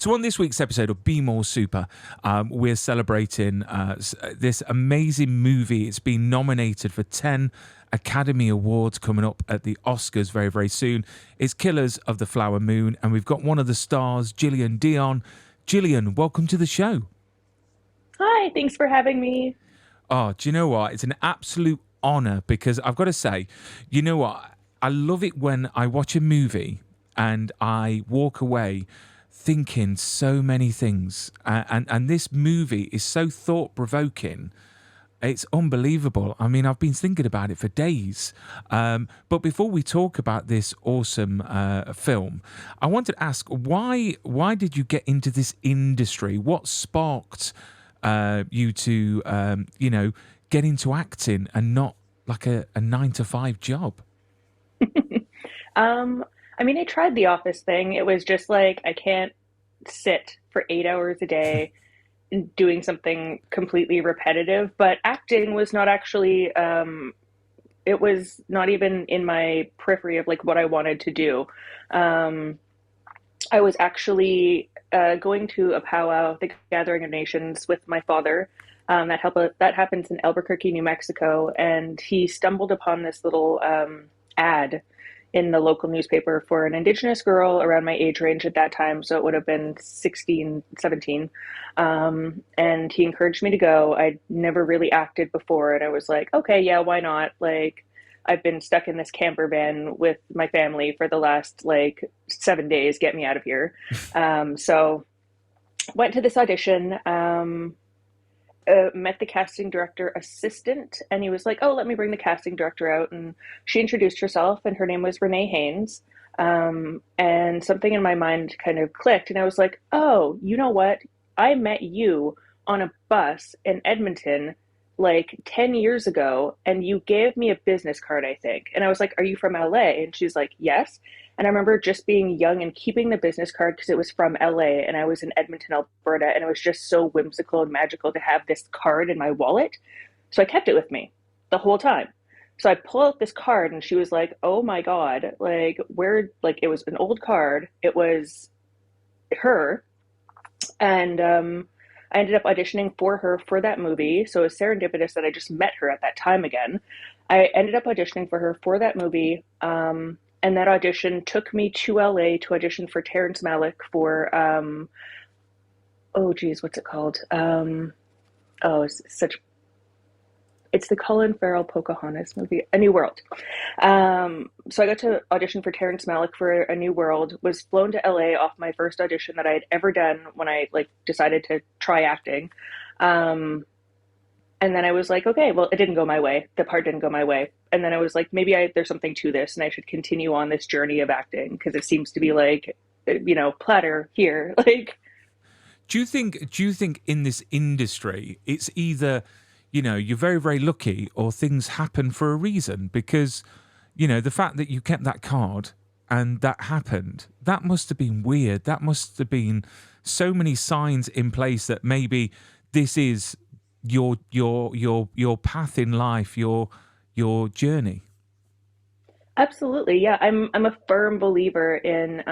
So on this week's episode of Be More Super, we're celebrating this amazing movie. It's been nominated for 10 Academy Awards coming up at the Oscars very, very soon. It's Killers of the Flower Moon, and we've got one of the stars, Jillian Dion. Jillian, welcome to the show. Hi, thanks for having me. Oh, do you know what? It's an absolute honor because I've got to say, you know what? I love it when I watch a movie and I walk away thinking so many things. And this movie is so thought provoking. It's unbelievable. I mean, I've been thinking about it for days. But before we talk about this awesome film, I wanted to ask why did you get into this industry? What sparked you to get into acting and not like a 9 to 5 job? I mean, I tried the office thing. It was just like I can't sit for 8 hours a day doing something completely repetitive. But acting was not actually, it was not even in my periphery of like what I wanted to do. Um, I was actually going to a powwow, the Gathering of Nations, with my father. That happens in Albuquerque, New Mexico, and he stumbled upon this little ad in the local newspaper for an Indigenous girl around my age range at that time. So it would have been 16, 17. And he encouraged me to go. I'd never really acted before. And I was like, okay, yeah, why not? Like, I've been stuck in this camper van with my family for the last like 7 days. Get me out of here. So went to this audition. Met the casting director assistant, and he was like, oh, let me bring the casting director out. And she introduced herself, and her name was Renee Haynes. And something in my mind kind of clicked, and I was like, oh, you know what? I met you on a bus in Edmonton like 10 years ago, and you gave me a business card, I think. And I was like, are you from LA? And she's like, yes. And I remember just being young and keeping the business card because it was from LA and I was in Edmonton, Alberta. And it was just so whimsical and magical to have this card in my wallet. So I kept it with me the whole time. So I pull out this card and she was like, oh my God, like, where, like, it was an old card. It was her. And I ended up auditioning for her for that movie. So it was serendipitous that I just met her at that time again. I ended up auditioning for her for that movie. And that audition took me to LA to audition for Terrence Malick for, oh geez, what's it called? Oh, it's the Colin Farrell Pocahontas movie, A New World. So I got to audition for Terrence Malick for A New World, was flown to LA off my first audition that I had ever done when I like decided to try acting. Um, and then I was like, okay, well, it didn't go my way. The part didn't go my way. And then I was like, maybe there's something to this and I should continue on this journey of acting because it seems to be like, platter here. Like, Do you think in this industry it's either, you're very, very lucky or things happen for a reason? Because, the fact that you kept that card and that happened, that must have been weird. That must have been so many signs in place that maybe this is your path in life, your journey. absolutely. Yeah. I'm a firm believer in,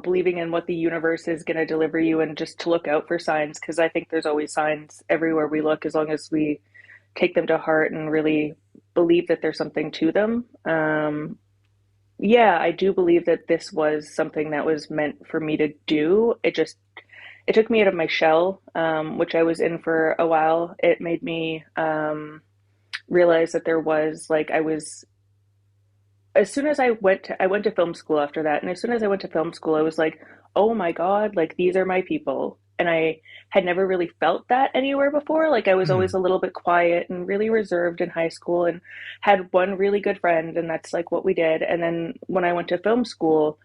believing in what the universe is going to deliver you and just to look out for signs because I think there's always signs everywhere we look as long as we take them to heart and really believe that there's something to them. Yeah, I do believe that this was something that was meant for me to do. It took me out of my shell, which I was in for a while. It made me realize that there was like I was as soon as I went to film school after that, and as soon as I went to film school, I was like, oh my God, like these are my people. And I had never really felt that anywhere before. Like I was always a little bit quiet and really reserved in high school and had one really good friend, and that's like what we did. And then when I went to film school,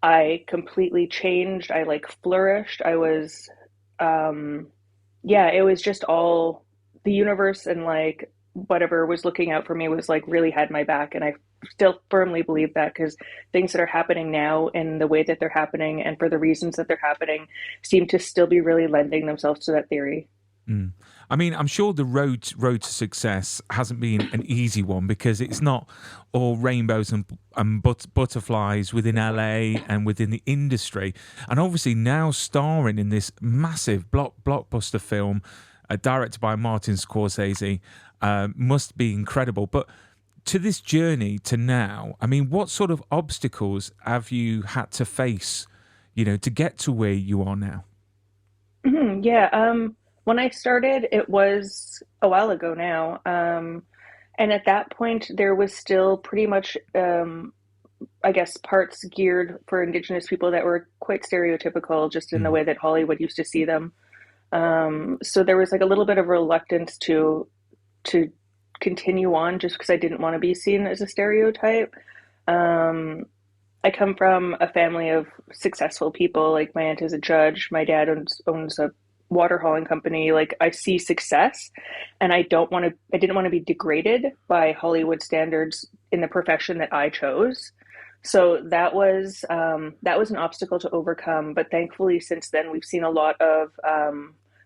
I completely changed. I like flourished. I was, yeah, it was just all the universe and like whatever was looking out for me was like really had my back. And I still firmly believe that because things that are happening now and the way that they're happening and for the reasons that they're happening seem to still be really lending themselves to that theory. Mm. I mean, I'm sure the road to success hasn't been an easy one because it's not all rainbows and butterflies within LA and within the industry. And obviously now starring in this massive blockbuster film, directed by Martin Scorcese, must be incredible. But to this journey to now, I mean, what sort of obstacles have you had to face, to get to where you are now? Yeah, when I started, it was a while ago now. And at that point, there was still pretty much, I guess, parts geared for Indigenous people that were quite stereotypical, just in the Mm, way that Hollywood used to see them. So there was like a little bit of reluctance to continue on just because I didn't want to be seen as a stereotype. Um, I come from a family of successful people. Like my aunt is a judge, my dad owns a water hauling company. Like I see success, and I didn't want to be degraded by Hollywood standards in the profession that I chose. So that was an obstacle to overcome. But thankfully, since then, we've seen a lot of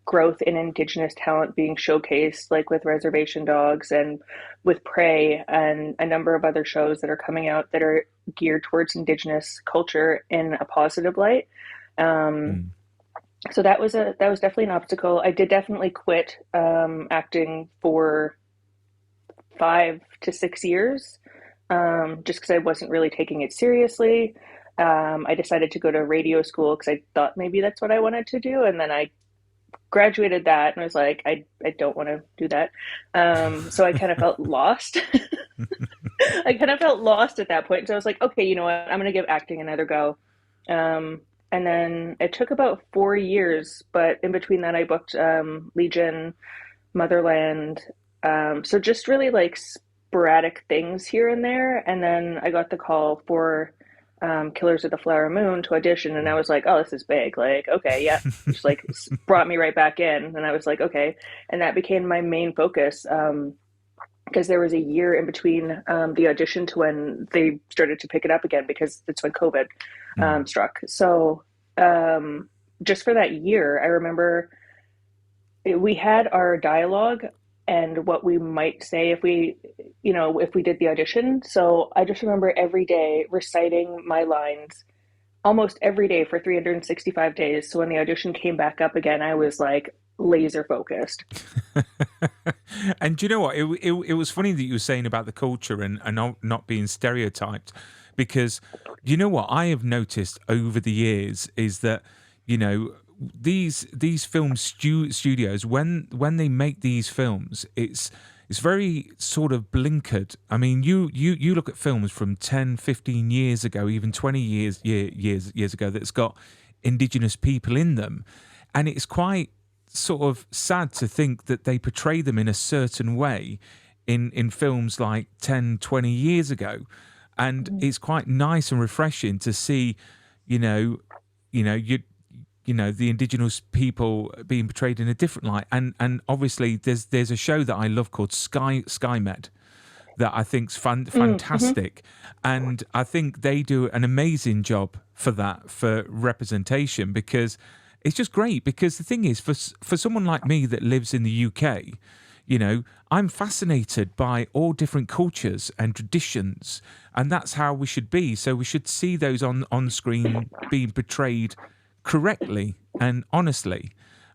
growth in Indigenous talent being showcased, like with Reservation Dogs and with Prey and a number of other shows that are coming out that are geared towards Indigenous culture in a positive light. Um, mm, so that was definitely an obstacle. I did definitely quit acting for 5 to 6 years, just because I wasn't really taking it seriously. I decided to go to radio school because I thought maybe that's what I wanted to do, and then I graduated that and was like, I don't want to do that. So I kind of felt lost. I kind of felt lost at that point. So I was like, okay, you know what? I'm going to give acting another go. And then it took about 4 years, but in between that, I booked Legion, Motherland. So just really like sporadic things here and there. And then I got the call for Killers of the Flower Moon to audition, and I was like, oh, this is big. Like, okay, yeah. Just like brought me right back in, and I was like, okay. And that became my main focus. Because there was a year in between the audition to when they started to pick it up again because it's when COVID mm. struck. So just for that year, I remember we had our dialogue and what we might say if if we did the audition. So I just remember every day reciting my lines almost every day for 365 days. So when the audition came back up again, I was like laser focused. And do you know what? It was funny that you were saying about the culture and not being stereotyped, because you know what I have noticed over the years is that you know these studios when they make these films, it's very sort of blinkered. I mean, you look at films from 10, 15 years ago, even 20 years ago that's got indigenous people in them, and it's quite sort of sad to think that they portray them in a certain way in films like 10, 20 years ago. And it's quite nice and refreshing to see, you know, you know, the indigenous people being portrayed in a different light. And obviously there's a show that I love called Skymed that I think's Mm-hmm. fantastic. And I think they do an amazing job for that, for representation, because it's just great. Because the thing is, for someone like me that lives in the UK, I'm fascinated by all different cultures and traditions, and that's how we should be. So we should see those on screen being portrayed correctly and honestly,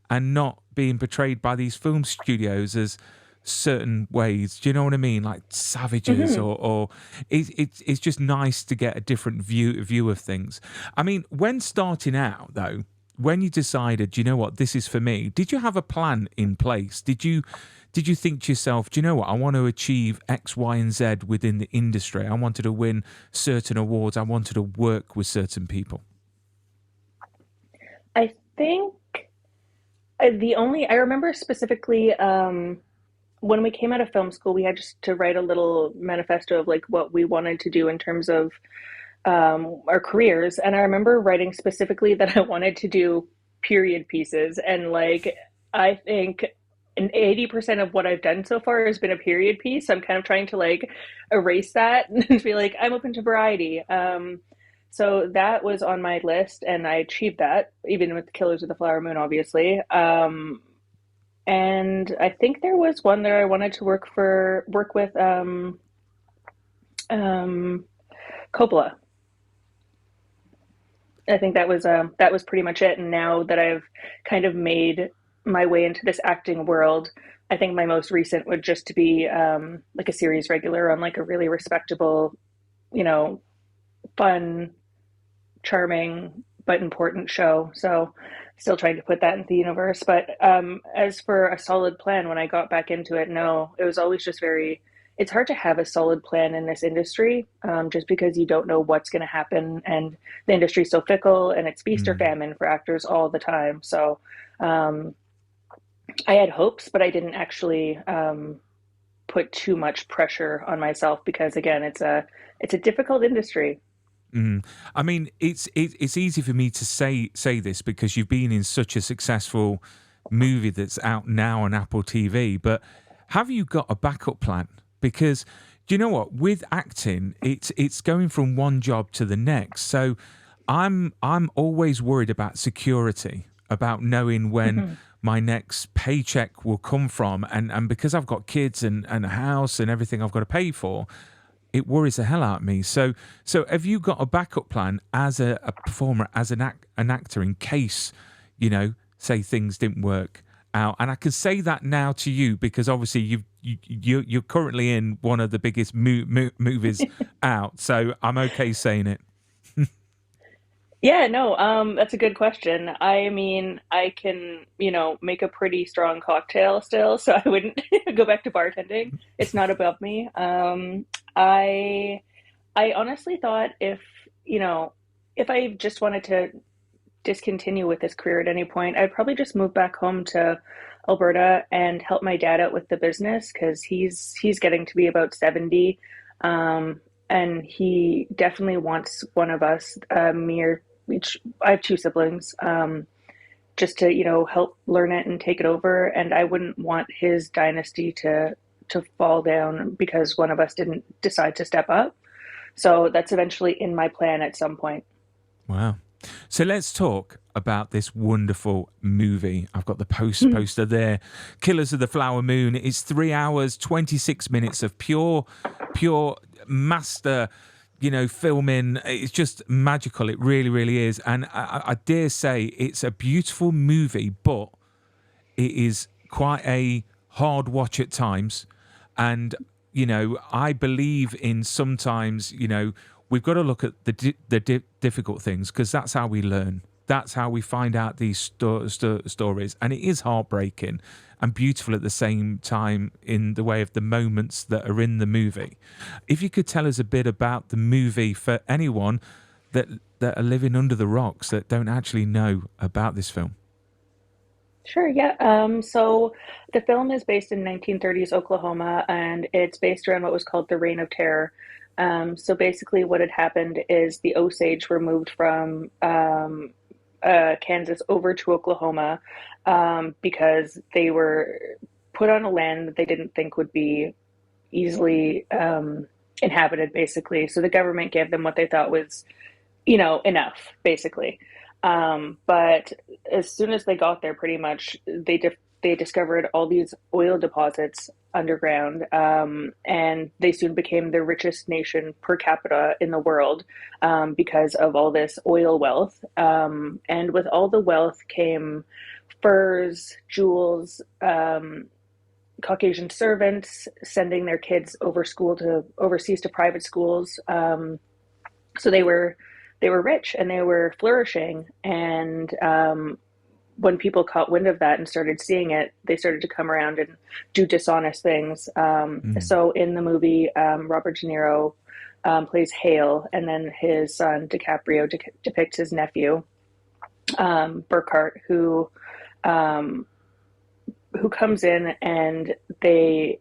and not being portrayed by these film studios as certain ways. Do you know what I mean? Like savages, Mm-hmm. or it's just nice to get a different view of things. I mean, when starting out though, when you decided, "Do you know what, this is for me," did you have a plan in place? Did you think to yourself, "Do you know what, I want to achieve X, Y, and Z within the industry. I wanted to win certain awards. I wanted to work with certain people." I think I remember specifically when we came out of film school, we had just to write a little manifesto of like what we wanted to do in terms of our careers. And I remember writing specifically that I wanted to do period pieces. And like, I think an 80% of what I've done so far has been a period piece. So I'm kind of trying to like erase that and be like, I'm open to variety. So that was on my list and I achieved that, even with Killers of the Flower Moon, obviously. And I think there was one that I wanted to work with um, Coppola. I think that was pretty much it. And now that I've kind of made my way into this acting world, I think my most recent would just to be like a series regular on like a really respectable, you know, fun, charming but important show. So still trying to put that into the universe. But as for a solid plan, when I got back into it, no, it was always just very. It's hard to have a solid plan in this industry, just because you don't know what's going to happen, and the industry's so fickle, and it's feast or Mm. famine for actors all the time. So um, I had hopes, but I didn't actually put too much pressure on myself because, again, it's a difficult industry. Mm. I mean, it's easy for me to say this because you've been in such a successful movie that's out now on Apple TV. But have you got a backup plan? Because do you know what? With acting, it's going from one job to the next. So I'm always worried about security, about knowing when Mhm. my next paycheck will come from, and because I've got kids and a house and everything I've got to pay for, it worries the hell out of me. So have you got a backup plan as a performer, as an actor, in case, say things didn't work out? And I can say that now to you because obviously you're currently in one of the biggest movies out, so I'm okay saying it. Yeah, no, that's a good question. I mean, I can, make a pretty strong cocktail still, so I wouldn't go back to bartending. It's not above me. I I honestly thought you know, if I just wanted to discontinue with this career at any point, I'd probably just move back home to Alberta and help my dad out with the business because he's getting to be about 70. And he definitely wants one of us, me or each. I have two siblings, just to help learn it and take it over. And I wouldn't want his dynasty to fall down because one of us didn't decide to step up. So that's eventually in my plan at some point. Wow. So let's talk about this wonderful movie. I've got the poster there. Killers of the Flower Moon. It's 3 hours, 26 minutes of pure master, filming. It's just magical. It really, really is. And I dare say it's a beautiful movie, but it is quite a hard watch at times. And, I believe in sometimes, we've got to look at the difficult things because that's how we learn. That's how we find out these stories. And it is heartbreaking and beautiful at the same time in the way of the moments that are in the movie. If you could tell us a bit about the movie for anyone that, that are living under the rocks that don't actually know about this film. Sure, yeah. So the film is based in 1930s Oklahoma, and it's based around what was called the Reign of Terror. So basically, what had happened is the Osage were moved from Kansas over to Oklahoma because they were put on a land that they didn't think would be easily inhabited, basically. So the government gave them what they thought was enough, basically. But as soon as they got there, pretty much they discovered all these oil deposits underground, and they soon became the richest nation per capita in the world because of all this oil wealth. And with all the wealth came furs, jewels, Caucasian servants sending their kids overseas to private schools. So they were rich and they were flourishing. And when people caught wind of that and started seeing it, they started to come around and do dishonest things. Mm. So in the movie, Robert De Niro plays Hale, and then his son DiCaprio depicts his nephew Burkhart, um, who comes in and they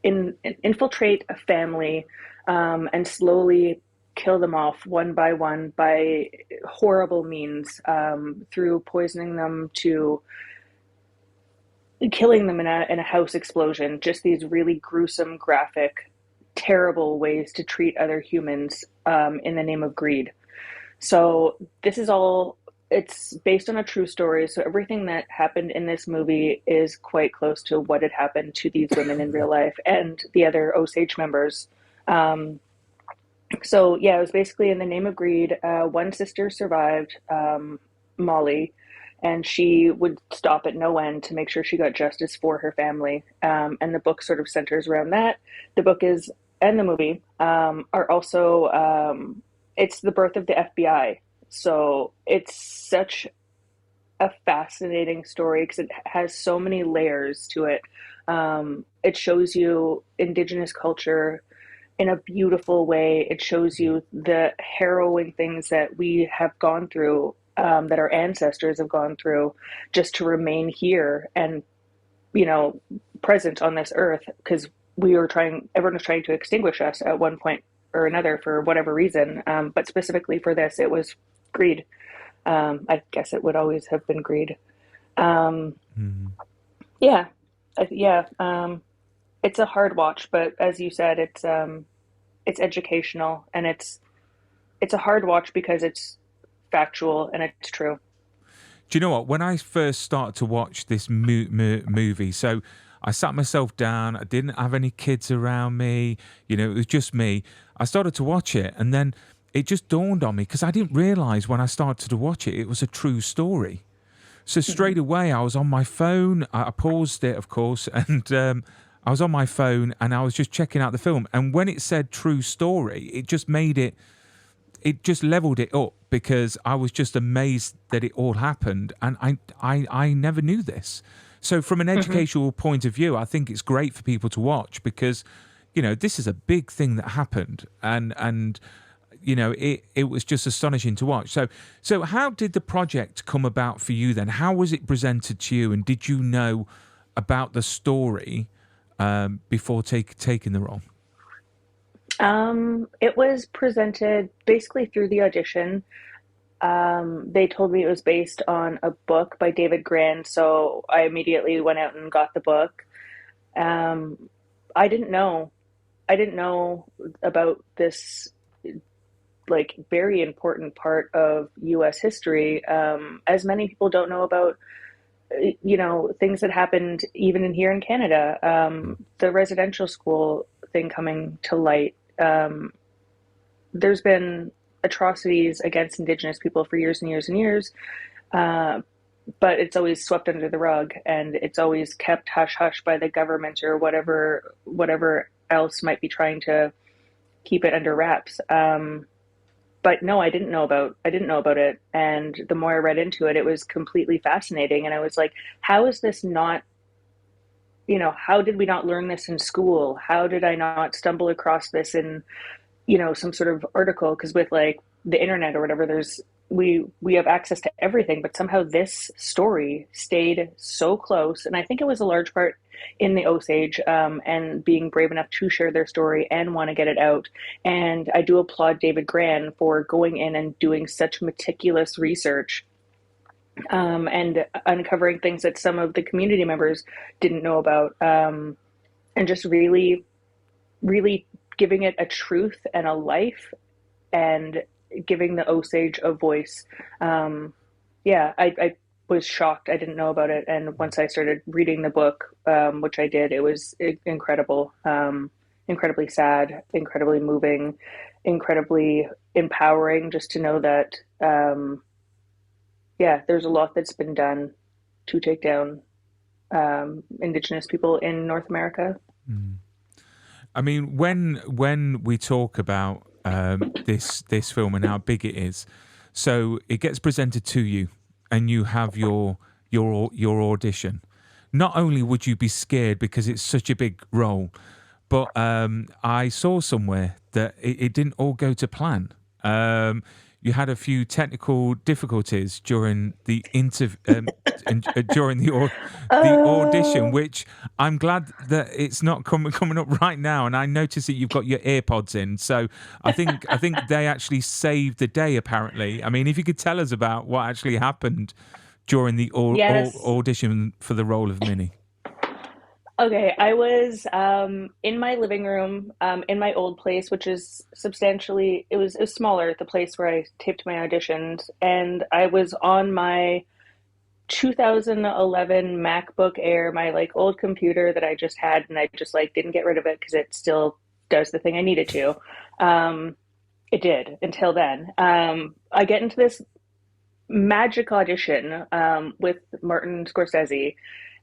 infiltrate a family and slowly kill them off one by one by horrible means, through poisoning them to killing them in a house explosion. Just these really gruesome, graphic, terrible ways to treat other humans in the name of greed. So this is all it's based on a true story, so everything that happened in this movie is quite close to what had happened to these women in real life and the other Osage members. Um, so yeah, it was basically in the name of greed. One sister survived, Molly, and she would stop at no end to make sure she got justice for her family. And the book sort of centers around that. The book is and the movie are also it's the birth of the FBI. So it's such a fascinating story because it has so many layers to it. It shows you Indigenous culture in a beautiful way. It shows you the harrowing things that we have gone through, that our ancestors have gone through, just to remain here and, you know, present on this earth. Because everyone was trying to extinguish us at one point or another for whatever reason. But specifically for this, it was greed. I guess it would always have been greed. Um, Mm. yeah, yeah. It's a hard watch, but as you said, it's educational and it's a hard watch because it's factual and it's true. Do you know what? When I first started to watch this movie, so I sat myself down. I didn't have any kids around me. It was just me. I started to watch it, and then it just dawned on me because I didn't realize when I started to watch it, it was a true story. So Hmm. straight away, I was on my phone. I paused it, of course, and I was on my phone and I was just checking out the film. And when it said true story, it just leveled it up because I was just amazed that it all happened, and I never knew this. So from an Hmm. educational point of view, I think it's great for people to watch because this is a big thing that happened, and it was just astonishing to watch. So how did the project come about for you then? How was it presented to you, and did you know about the story before taking the role? It was presented basically through the audition. They told me it was based on a book by David Grand, so I immediately went out and got the book. Um, I didn't know. I didn't know about this like very important part of U.S. history, as many people don't know about things that happened even in here in Canada. The residential school thing coming to light. There's been atrocities against Indigenous people for years and years and years, uh, but it's always swept under the rug, and it's always kept hush hush by the government or whatever else might be trying to keep it under wraps. But no, I didn't know about it, and the more I read into it, it was completely fascinating, and I was like, how is this not, how did we not learn this in school? How did I not stumble across this in, some sort of article? Because with like the internet or whatever, we have access to everything, but somehow this story stayed so close, and I think it was a large part in the Osage, and being brave enough to share their story and want to get it out. And I do applaud David Gran for going in and doing such meticulous research, and uncovering things that some of the community members didn't know about, and just really, really giving it a truth and a life, and giving the Osage a voice. Yeah, I was shocked. I didn't know about it, and once I started reading the book, which I did, it was incredible, incredibly sad, incredibly moving, incredibly empowering. Just to know that, yeah, there's a lot that's been done to take down, Indigenous people in North America. Mm. I mean, when we talk about this film and how big it is, so it gets presented to you, and you have your audition. Not only would you be scared because it's such a big role, but I saw somewhere that it didn't all go to plan. You had a few technical difficulties during the during the audition, Oh, which I'm glad that it's not coming up right now. And I noticed that you've got your earpods in, so I think they actually saved the day. Apparently, I mean, if you could tell us about what actually happened during the yes. audition for the role of Minnie. Okay, I was in my living room in my old place, which is substantially it was smaller, the place where I taped my auditions, and I was on my 2011 MacBook Air, my like old computer that I just had, and I just like didn't get rid of it because it still does the thing I needed to. Um, it did until then. I get into this magic audition with Martin Scorcese,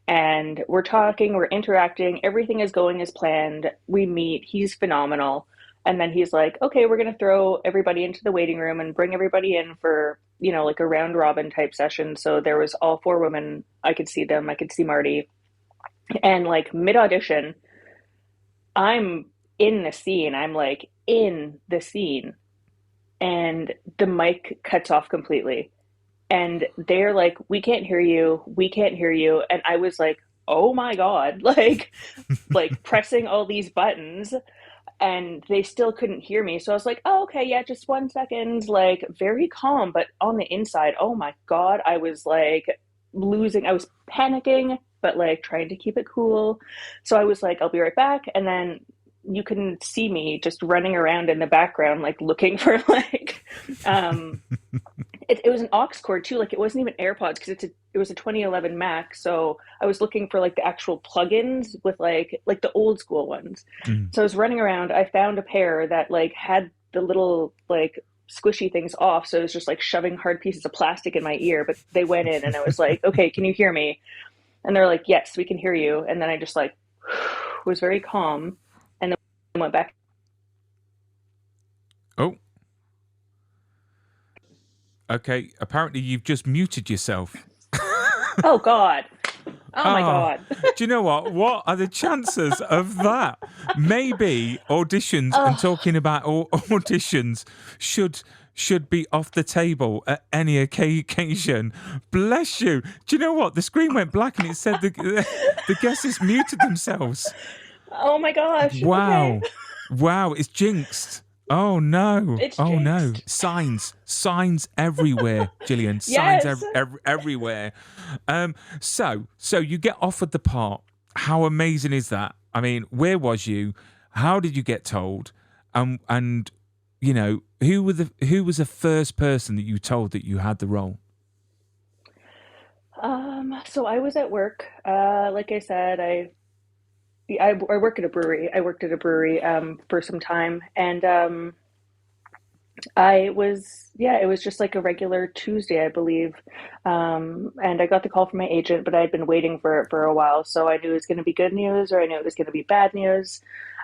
and we're talking, we're interacting, everything is going as planned. We meet, he's phenomenal. And then he's like, okay, we're going to throw everybody into the waiting room and bring everybody in for, like a round robin type session. So there was all four women. I could see them. I could see Marty. And like mid audition, I'm in the scene. I'm like in the scene. And the mic cuts off completely. And they're like, we can't hear you. We can't hear you. And I was like, oh my God, like pressing all these buttons and they still couldn't hear me. So I was like, oh, okay, yeah, just 1 second, like very calm. But on the inside, oh my God, I was like losing, I was panicking, but like trying to keep it cool. So I was like, I'll be right back. And then you can see me just running around in the background, like looking for um, it was an aux cord too. Like it wasn't even AirPods because it was a 2011 Mac. So I was looking for like the actual plugins with like the old school ones. Mm. So I was running around. I found a pair that like had the little like squishy things off. So it was just like shoving hard pieces of plastic in my ear. But they went in, and I was like, okay, can you hear me? And they're like, yes, we can hear you. And then I just like was very calm, and then went back. Oh, okay. Apparently, you've just muted yourself. Oh God. Oh my Oh, God. do you know what? What are the chances of that? Maybe auditions and Oh, talking about auditions should be off the table at any occasion. Bless you. Do you know what? The screen went black and it said the guests muted themselves. oh my gosh. Okay. Wow. Wow, it's jinxed. Oh no. It's Oh no. jinxed. Signs everywhere, Jillian. Signs Yes. everywhere. So you get offered the part. How amazing is that? I mean, where was you? How did you get told? And who was the first person that you told that you had the role? So I was at work. Like I said, I work at a brewery. I worked at a brewery for some time, and yeah, it was just like a regular Tuesday, I believe. And I got the call from my agent, but I'd been waiting for it for a while, so I knew it was going to be good news or I knew it was going to be bad news.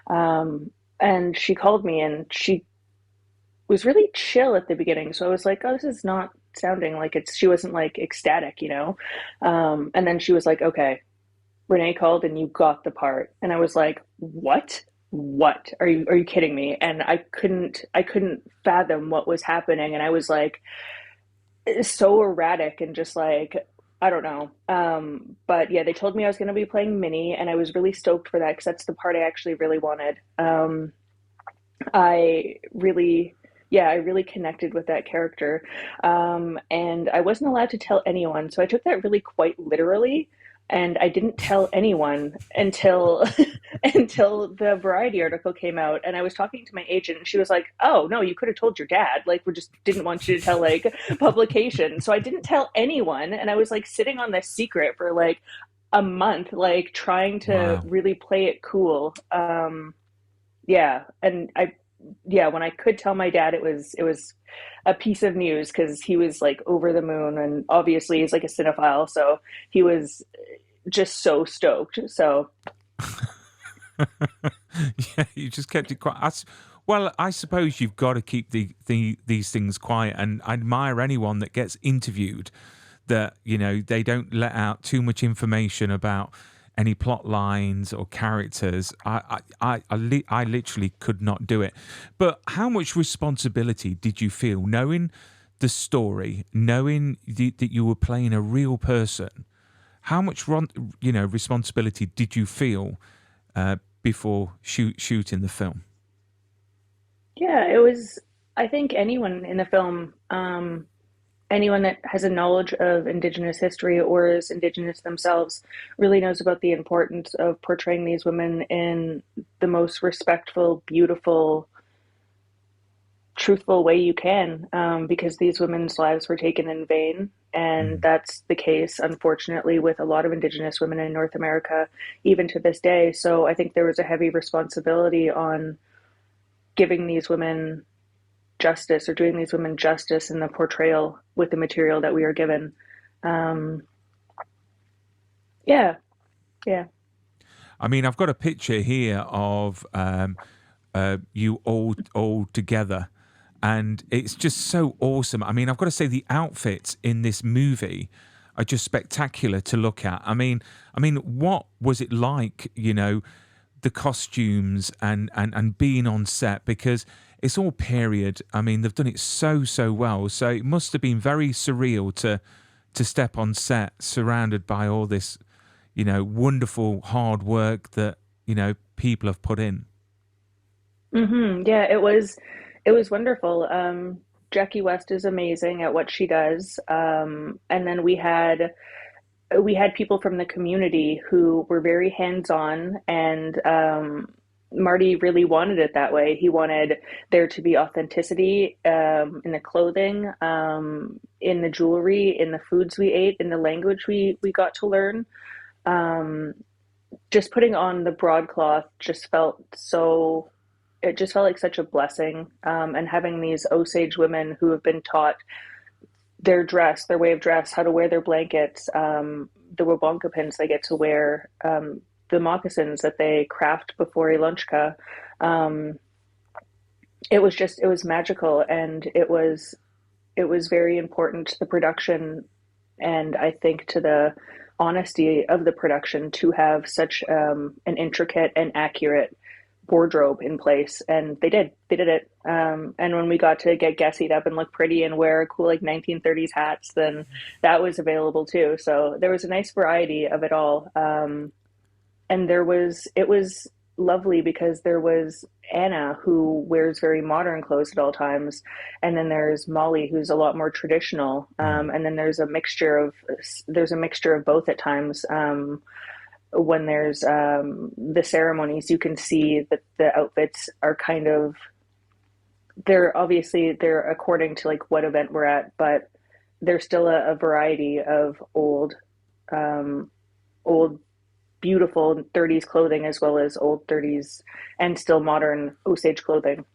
And she called me, and she was really chill at the beginning. So I was like, oh, this is not sounding like she wasn't like ecstatic. And then she was like, okay, Renee called and you got the part. And I was like, what? What? Are you kidding me? And I couldn't fathom what was happening. And I was like so erratic and just like, I don't know. But yeah, they told me I was going to be playing Minnie, and I was really stoked for that because that's the part I actually really wanted. I really, yeah, I really connected with that character. And I wasn't allowed to tell anyone. So I took that really quite literally. And I didn't tell anyone until until the Variety article came out. And I was talking to my agent, and she was like, "Oh no, you could have told your dad. Like, we just didn't want you to tell like publication." So I didn't tell anyone, and I was like sitting on this secret for like a month, like trying to Wow. really play it cool. Yeah, and yeah, when I could tell my dad, it was a piece of news because he was like over the moon, and obviously he's like a cinephile, so he was just so stoked. So Yeah, you just kept it quiet. Well, I suppose you've got to keep these things quiet, and I admire anyone that gets interviewed that they don't let out too much information about any plot lines or characters. I literally could not do it. But how much responsibility did you feel knowing the story, knowing that you were playing a real person? How much responsibility did you feel before shooting the film? yeah, it was. I think anyone in the film anyone that has a knowledge of Indigenous history or is Indigenous themselves really knows about the importance of portraying these women in the most respectful, beautiful, truthful way you can, because these women's lives were taken in vain. And Mm. that's the case, unfortunately, with a lot of Indigenous women in North America, even to this day. So I think there was a heavy responsibility on giving these women justice or doing these women justice in the portrayal with the material that we are given. Um, yeah, yeah. I mean, I've got a picture here of you all together, and it's just so awesome. I mean, I've got to say the outfits in this movie are just spectacular to look at. I mean, what was it like? The costumes and being on set, because it's all period. I mean, they've done it so well. So it must have been very surreal to step on set surrounded by all this, wonderful hard work that people have put in. Yeah, it was wonderful. Jackie West is amazing at what she does. And then we had people from the community who were very hands-on, and Marty really wanted it that way. He wanted there to be authenticity, in the clothing, in the jewelry, in the foods we ate, in the language we got to learn. Um, just putting on the broadcloth just felt so, it just felt like such a blessing. And having these Osage women who have been taught their dress, their way of dress, how to wear their blankets, the wabonka pins they get to wear, the moccasins that they craft before a lunchka. Um, it was magical, and it was very important to the production, and I think to the honesty of the production to have such, an intricate and accurate wardrobe in place, and they did it. And when we got to get gussied up and look pretty and wear cool like 1930s hats, then that was available too. So there was a nice variety of it all. And it was lovely because there was Anna, who wears very modern clothes at all times, and then there's Molly, who's a lot more traditional, Mm. and then there's a mixture of both at times. When there's, the ceremonies, you can see that the outfits are kind of, they're according to like what event we're at, but there's still a variety of old beautiful 30s clothing as well as old 30s and still modern Osage clothing.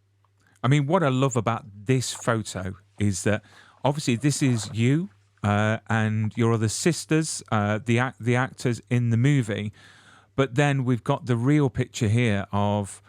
I mean, what I love about this photo is that obviously this is you and your other sisters, the actors in the movie, but then we've got the real picture here of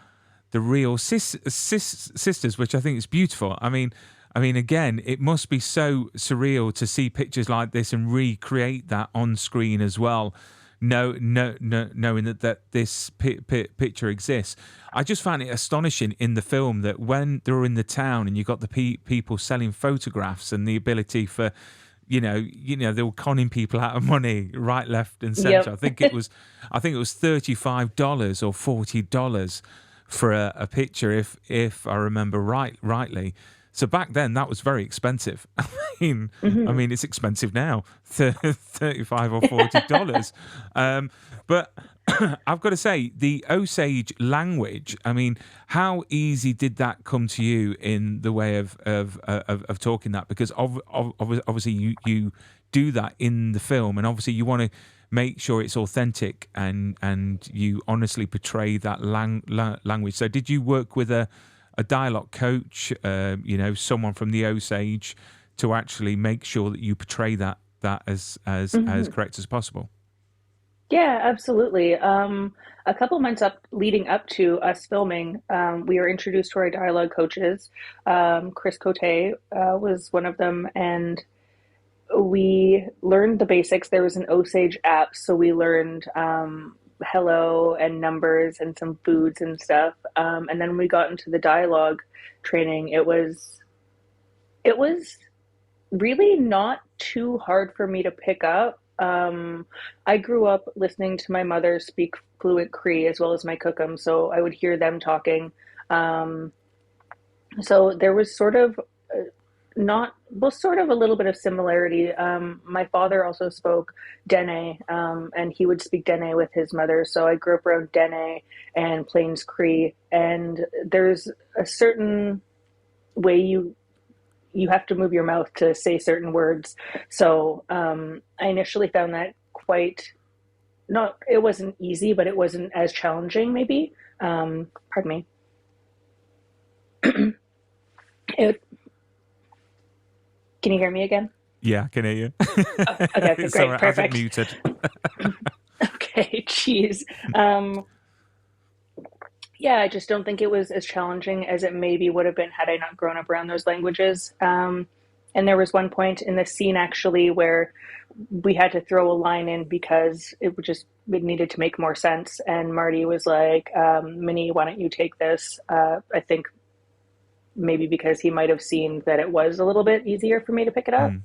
the real sisters, which I think is beautiful. I mean, again, it must be so surreal to see pictures like this and recreate that on screen as well. No, no, no, knowing that this picture exists. I just found it astonishing in the film that when they were in the town and you got the people selling photographs and the ability for, they were conning people out of money right, left, and centre. Yep. I think it was $35 or $40 for a picture, if I remember rightly. So back then, that was very expensive. mean, I Hmm. mean, it's expensive now, 35 or $40. But I've got to say, the Osage language. I mean, how easy did that come to you in the way of talking that? Because obviously you do that in the film, and obviously you want to make sure it's authentic and you honestly portray that language. So did you work with a dialogue coach, someone from the Osage, to actually make sure that you portray that as Hmm. correct as possible? Yeah, absolutely. A couple months up leading up to us filming, we were introduced to our dialogue coaches. Chris Cote was one of them, and we learned the basics. There was an Osage app, so we learned, hello and numbers and some foods and stuff. And then when we got into the dialogue training, it was really not too hard for me to pick up. I grew up listening to my mother speak fluent Cree as well as my cookum, so I would hear them talking. Um, so there was sort of not well, sort of a little bit of similarity. My father also spoke Dene, and he would speak Dene with his mother. So I grew up around Dene and Plains Cree, and there's a certain way you have to move your mouth to say certain words. So I initially found that quite not. It wasn't easy, but it wasn't as challenging. Maybe. Pardon me. It, can you hear me again? Yeah, I can hear you. Oh, okay, okay, Sorry, great, I have it perfect. muted. Okay, geez. Yeah, I just don't think it was as challenging as it maybe would have been had I not grown up around those languages. And there was one point in the scene actually where we had to throw a line in because it needed to make more sense. And Marty was like, "Minnie, why don't you take this?" I think maybe because he might have seen that it was a little bit easier for me to pick it up. Mm.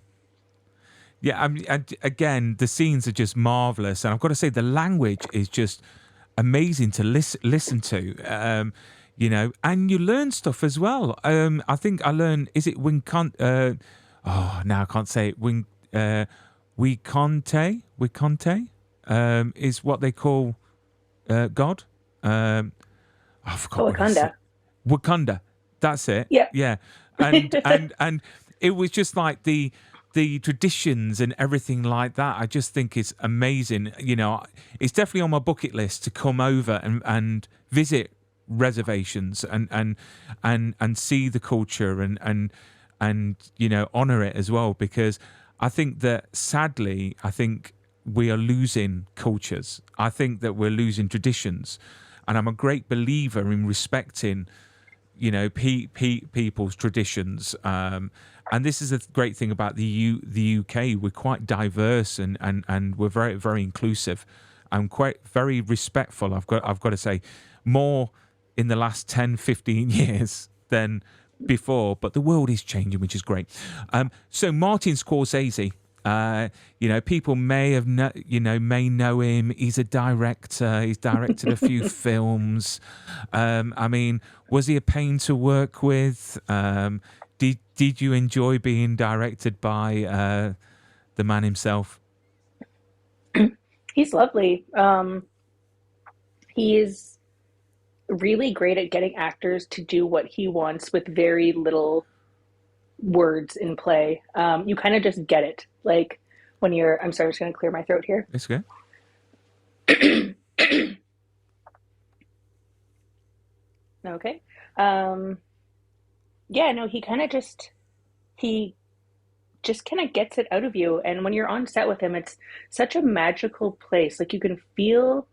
Yeah, and again, the scenes are just marvelous, and I've got to say, the language is just amazing to listen to. And you learn stuff as well. I think I learned. Is it Wincon? Now I can't say it. Wiconte, is what they call God. I forgot Oh, what he said. Wakanda. Wakanda. That's it. Yeah. Yeah. And it was just like the traditions and everything like that. I just think it's amazing. It's definitely on my bucket list to come over and visit reservations and see the culture and honor it as well, because I think that sadly I think we are losing cultures. I think that we're losing traditions, and I'm a great believer in respecting people's traditions. And this is a great thing about the UK. We're quite diverse and we're very, very inclusive and quite very respectful. I've got to say, more in the last 10, 15 years than before, but the world is changing, which is great. So Martin Scorsese, people may have may know him. He's a director. He's directed a few films. I mean, was he a pain to work with? Did you enjoy being directed by the man himself? He's lovely. He's really great at getting actors to do what he wants with very little words in play. You kind of just get it. Like when you're, I'm sorry, I'm just going to clear my throat here. It's good. Okay. Um, yeah, no, he just kind of gets it out of you. And when you're on set with him, it's such a magical place. Like you can feel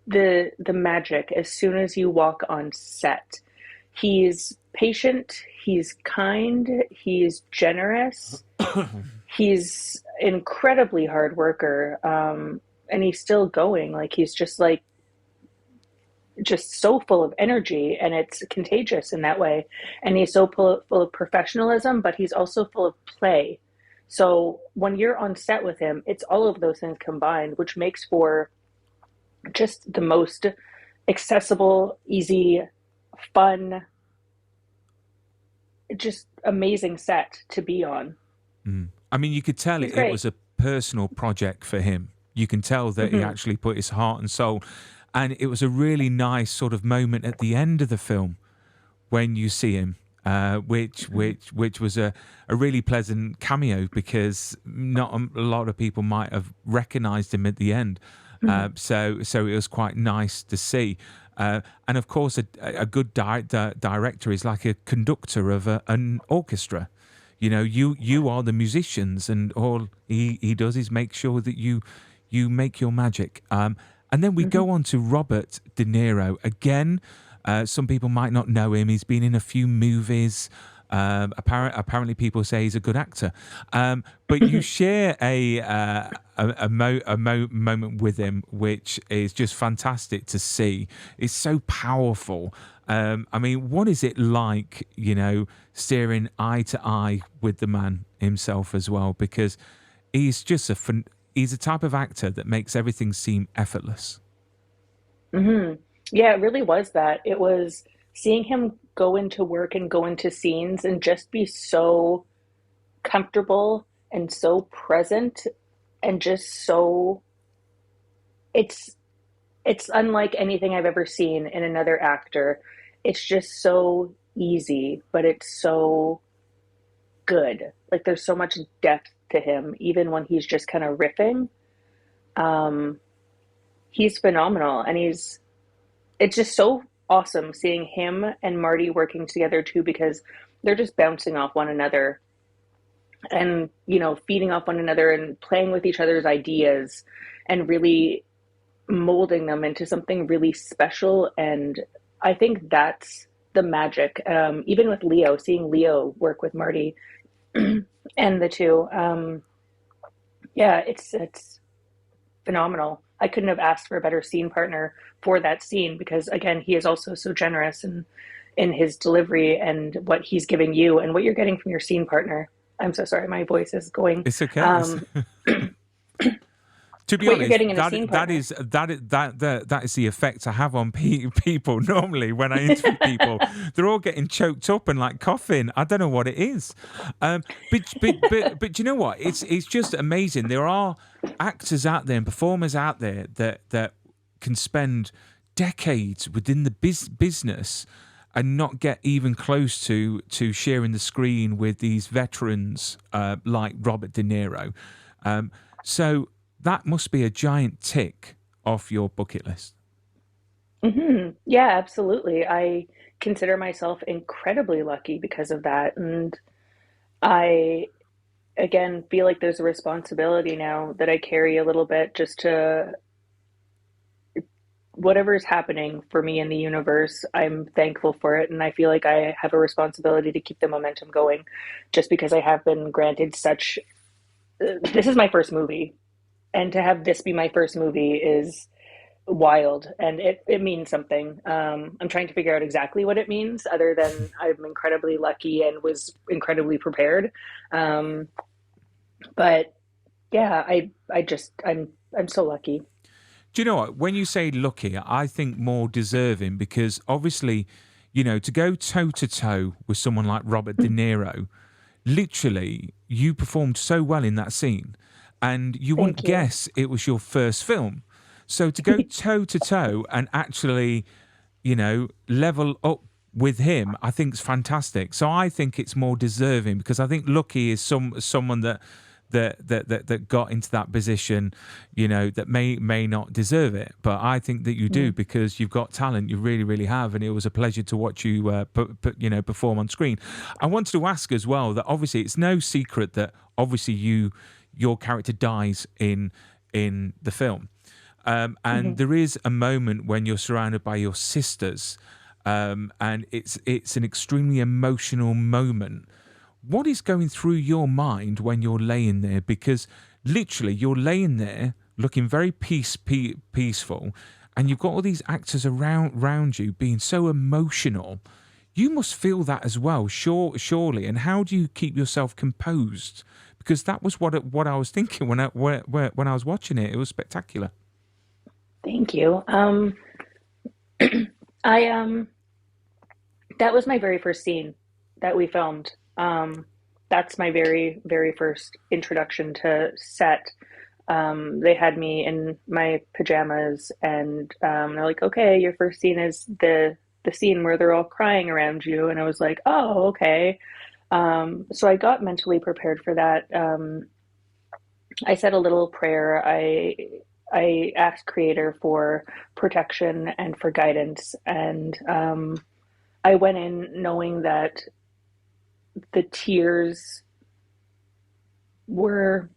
the magic as soon as you walk on set. He's patient, he's kind, he's generous, he's incredibly hard worker, and he's still going. Like he's just so full of energy, and it's contagious in that way. And he's so full of professionalism, but he's also full of play. So when you're on set with him, it's all of those things combined, which makes for just the most accessible, easy, fun, just amazing set to be on. I mean, you could tell He's it great. was a personal project for him. You can tell that he Hmm. actually put his heart and soul. And it was a really nice sort of moment at the end of the film when you see him, which was a really pleasant cameo, because not a lot of people might have recognised him at the end. So it was quite nice to see. And of course, a good director is like a conductor of an orchestra. You are the musicians, and all he does is make sure that you make your magic. And then we Hmm. go on to Robert De Niro again. Some people might not know him. He's been in a few movies. Apparently, people say he's a good actor. But you share a moment with him, which is just fantastic to see. It's so powerful. I mean, what is it like, staring eye to eye with the man himself as well? Because he's just he's a type of actor that makes everything seem effortless. Hmm. Yeah, it really was that. It was. seeing him go into work and go into scenes and just be so comfortable and so present and just so it's it's unlike anything I've ever seen in another actor. It's just so easy, but it's so good. Like there's so much depth to him, even when he's just kind of riffing. Um, he's phenomenal, and it's just so awesome seeing him and Marty working together too, because they're just bouncing off one another and feeding off one another and playing with each other's ideas and really molding them into something really special. And I think that's the magic. Even with Leo, seeing Leo work with Marty and the two, yeah, it's phenomenal. I couldn't have asked for a better scene partner for that scene because again, he is also so generous in his delivery and what he's giving you and what you're getting from your scene partner. I'm so sorry, my voice is going. It's okay. To be What you're honest, getting in a scene partner. that is the effect I have on people normally when I interview people. They're all getting choked up and like coughing. I don't know what it is, but you know what? It's just amazing. There are actors out there and performers out there that can spend decades within the business and not get even close to sharing the screen with these veterans like Robert De Niro. So that must be a giant tick off your bucket list. Yeah, absolutely. I consider myself incredibly lucky because of that. And I, again, feel like there's a responsibility now that I carry a little bit just to whatever's happening for me in the universe. I'm thankful for it. And I feel like I have a responsibility to keep the momentum going just because I have been granted such. This is my first movie. And to have this be my first movie is wild, and it means something. I'm trying to figure out exactly what it means, other than I'm incredibly lucky and was incredibly prepared. Um, but yeah, I'm so lucky. Do you know what? When you say lucky, I think more deserving because obviously, to go toe to toe with someone like Robert De Niro, literally, you performed so well in that scene, and you wouldn't Thank you. guess it was your first film. So to go toe to toe and actually, level up with him, I think is fantastic. So I think it's more deserving because I think lucky is someone that got into that position, that may not deserve it. But I think that you do Mm. because you've got talent. You really, really have, and it was a pleasure to watch you, perform on screen. I wanted to ask as well that obviously it's no secret that obviously your character dies in the film, and Mhm. there is a moment when you're surrounded by your sisters, and it's an extremely emotional moment. What is going through your mind when you're laying there? Because literally, you're laying there looking very peaceful, and you've got all these actors around you being so emotional. You must feel that as well, surely. And how do you keep yourself composed? Because that was what I was thinking when I was watching it. It was spectacular. Thank you. I that was my very first scene that we filmed. That's my very, very first introduction to set. They had me in my pajamas, and they're like, "Okay, your first scene is the scene where they're all crying around you." And I was like, "Oh, okay." So I got mentally prepared for that. I said a little prayer. I asked Creator for protection and for guidance, and I went in knowing that the tears were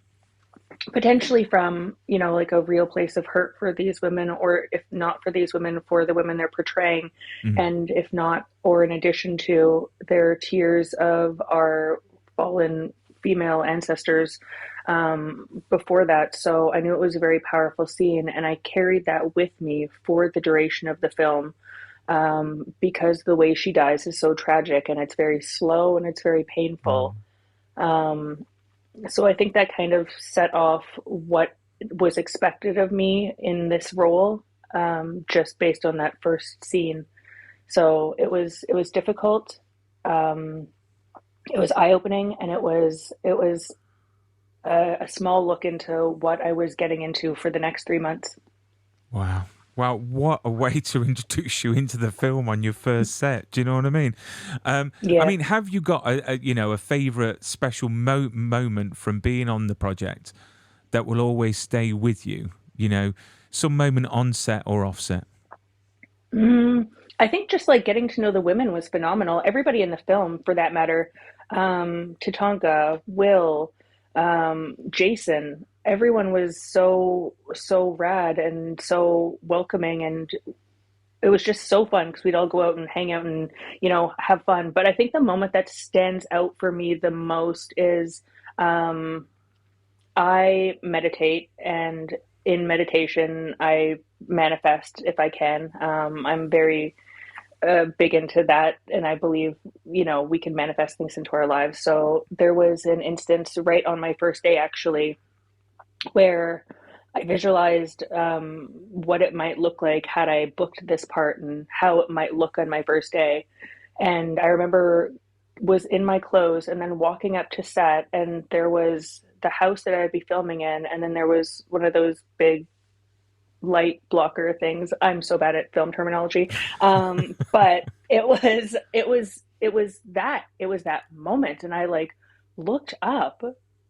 potentially from, like a real place of hurt for these women, or if not for these women, for the women they're portraying, Mm. and if not, or in addition to, their tears of our fallen female ancestors before that. So I knew it was a very powerful scene, and I carried that with me for the duration of the film, because the way she dies is so tragic, and it's very slow and it's very painful. Mm. Um, so I think that kind of set off what was expected of me in this role, just based on that first scene. So it was difficult. Um, it was eye opening, and it was a small look into what I was getting into for the next 3 months. Wow. Wow, what a way to introduce you into the film on your first set. Do you know what I mean? I Yeah. mean, have you got a favorite special moment from being on the project that will always stay with you? You know, some moment on set or off set. I think just like getting to know the women was phenomenal. Everybody in the film, for that matter, Tatanka, Will, Jason, everyone was so rad and so welcoming, and it was just so fun because we'd all go out and hang out and have fun. But I think the moment that stands out for me the most is um, I meditate, and in meditation, I manifest if I can. I'm very big into that, and I believe we can manifest things into our lives. So there was an instance right on my first day, actually, where I visualized what it might look like had I booked this part and how it might look on my first day. And I remember was in my clothes and then walking up to set, and there was the house that I'd be filming in, and then there was one of those big light blocker things. I'm so bad at film terminology. But it was that moment, and I like looked up,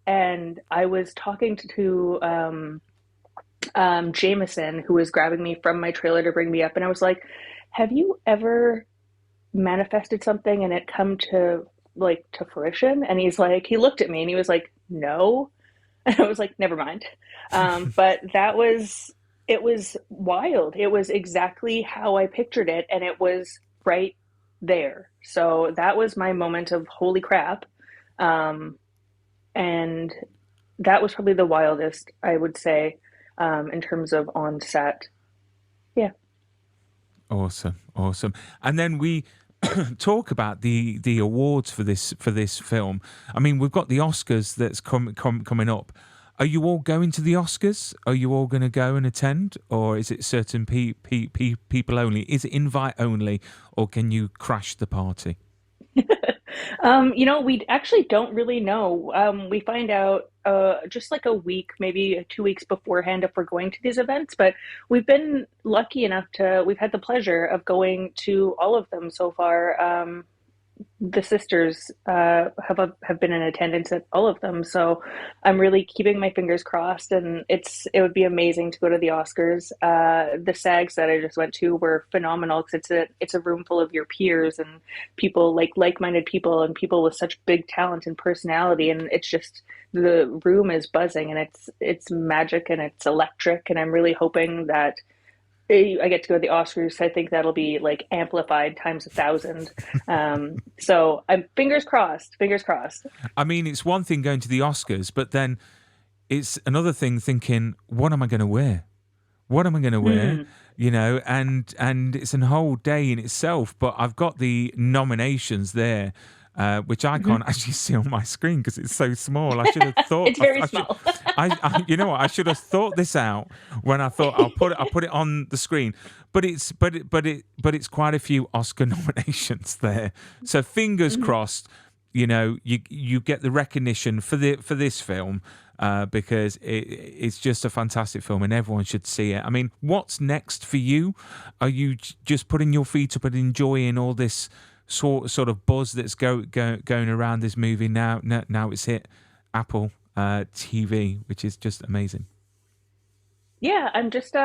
and I was talking to Jameson, who was grabbing me from my trailer to bring me up, and I was like, "Have you ever manifested something and it come to fruition?" And he looked at me and he was like, "No." And I was like, never mind. But it was wild. It was exactly how I pictured it, and it was right there. So that was my moment of holy crap. Um, and that was probably the wildest, I would say, in terms of on set. Yeah. Awesome, awesome. And then we talk about the awards for this film. I mean, we've got the Oscars that's coming up. Are you all going to the Oscars? Are you all going to go and attend, or is it certain people only? Is it invite only, or can you crash the party? We actually don't really know. We find out just like a week, maybe 2 weeks beforehand if we're going to these events. But we've been lucky enough we've had the pleasure of going to all of them so far. The sisters have been in attendance at all of them, so I'm really keeping my fingers crossed. And it would be amazing to go to the Oscars. The SAGs that I just went to were phenomenal because it's a room full of your peers and people like-minded people and people with such big talent and personality, and it's just the room is buzzing, and it's magic and it's electric, and I'm really hoping that I get to go to the Oscars. I think that'll be like amplified times 1,000. So I'm fingers crossed, fingers crossed. I mean, it's one thing going to the Oscars, but then it's another thing thinking, what am I going to wear? What am I going to wear? Mm. You know, and it's a whole day in itself. But I've got the nominations there, which I Hmm. can't actually see on my screen because it's so small. I should have thought. It's very I should. small. You know what? I should have thought this out when I thought I'll put it on the screen. But it's quite a few Oscar nominations there. So fingers Mhm. crossed. You know, you get the recognition for this film because it's just a fantastic film and everyone should see it. I mean, what's next for you? Are you just putting your feet up and enjoying all this sort of buzz that's going around this movie now? Now it's hit Apple TV, which is just amazing. Yeah, I'm just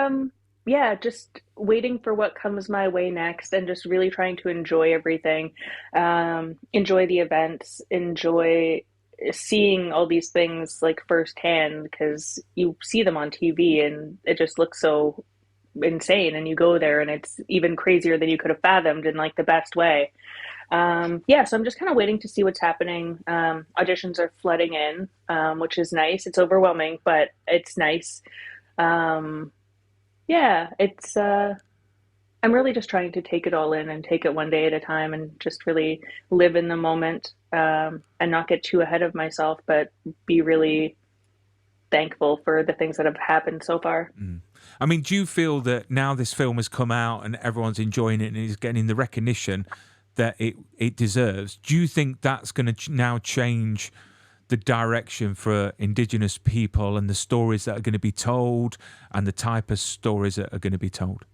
waiting for what comes my way next, and just really trying to enjoy everything. Enjoy the events, enjoy seeing all these things like firsthand, because you see them on TV and it just looks so insane, and you go there and it's even crazier than you could have fathomed in like the best way. Yeah, so I'm just kind of waiting to see what's happening. Auditions are flooding in, which is nice. It's overwhelming, but it's nice. Um, yeah, I'm really just trying to take it all in and take it one day at a time and just really live in the moment, and not get too ahead of myself, but be really thankful for the things that have happened so far. I mean, do you feel that now this film has come out and everyone's enjoying it and is getting the recognition that it deserves? Do you think that's going to now change the direction for Indigenous people and the stories that are going to be told and the type of stories that are going to be told?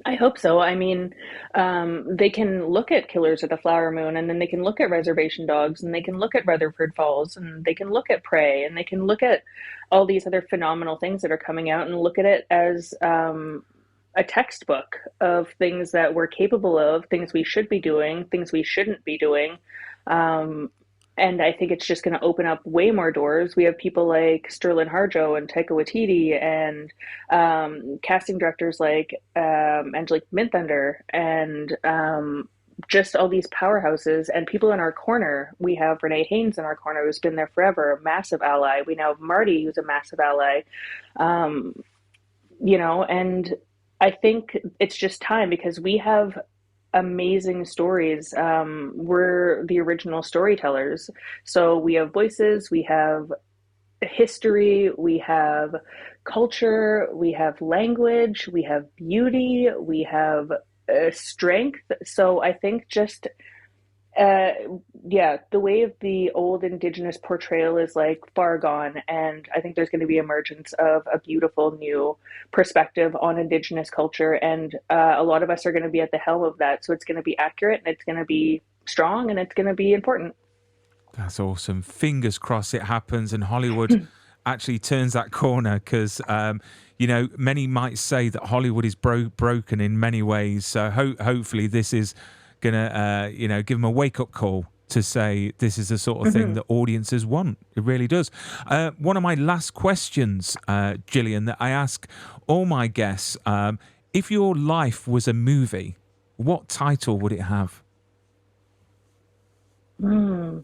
I hope so. I mean, they can look at Killers of the Flower Moon, and then they can look at Reservation Dogs, and they can look at Rutherford Falls, and they can look at Prey, and they can look at all these other phenomenal things that are coming out, and look at it as a textbook of things that we're capable of, things we should be doing, things we shouldn't be doing. Um, and I think it's just going to open up way more doors. We have people like Sterling Harjo and Taika Waititi, and casting directors like Angelique Minthunder, and just all these powerhouses and people in our corner. We have Renee Haynes in our corner, who's been there forever, a massive ally. We now have Marty, who's a massive ally. Um, and I think it's just time because we have amazing stories. We're the original storytellers. So we have voices, we have history, we have culture, we have language, we have beauty, we have strength. So I think just uh, yeah, the way of the old Indigenous portrayal is like far gone, and I think there's going to be emergence of a beautiful new perspective on Indigenous culture, and a lot of us are going to be at the helm of that. So it's going to be accurate, and it's going to be strong, and it's going to be important. That's awesome. Fingers crossed it happens and Hollywood actually turns that corner because, many might say that Hollywood is broken in many ways. So hopefully this is going to, give them a wake-up call to say this is the sort of thing that audiences want. It really does. One of my last questions, Jillian, that I ask all my guests, if your life was a movie, what title would it have? Mm,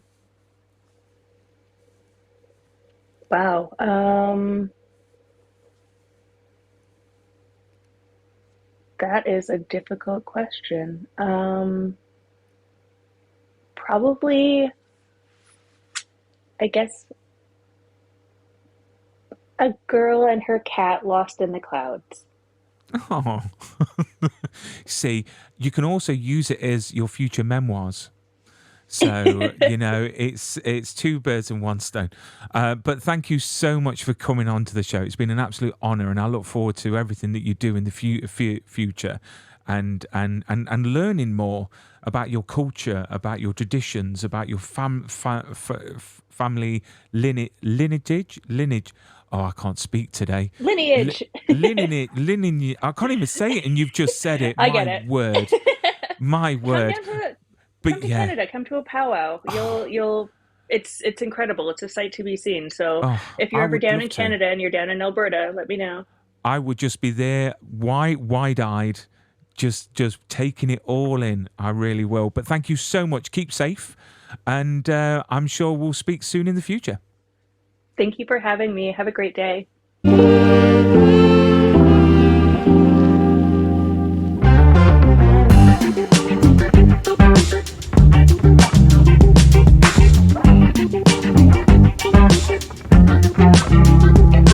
wow. That is a difficult question. Probably, I guess, a girl and her cat lost in the clouds. Oh, see, you can also use it as your future memoirs. So it's two birds and one stone. But thank you so much for coming on to the show. It's been an absolute honour, and I look forward to everything that you do in the future, and learning more about your culture, about your traditions, about your family lineage. Oh, I can't speak today. Lineage. Lineage. I can't even say it, and you've just said it. I get My it. word. My Come word. down to come But to yeah. Canada. Come to a powwow. You'll. It's incredible. It's a sight to be seen. So Oh, if you're I ever would down love in to. Canada and you're down in Alberta, let me know. I would just be there, wide-eyed, just taking it all in. I really will. But thank you so much. Keep safe, and I'm sure we'll speak soon in the future. Thank you for having me. Have a great day.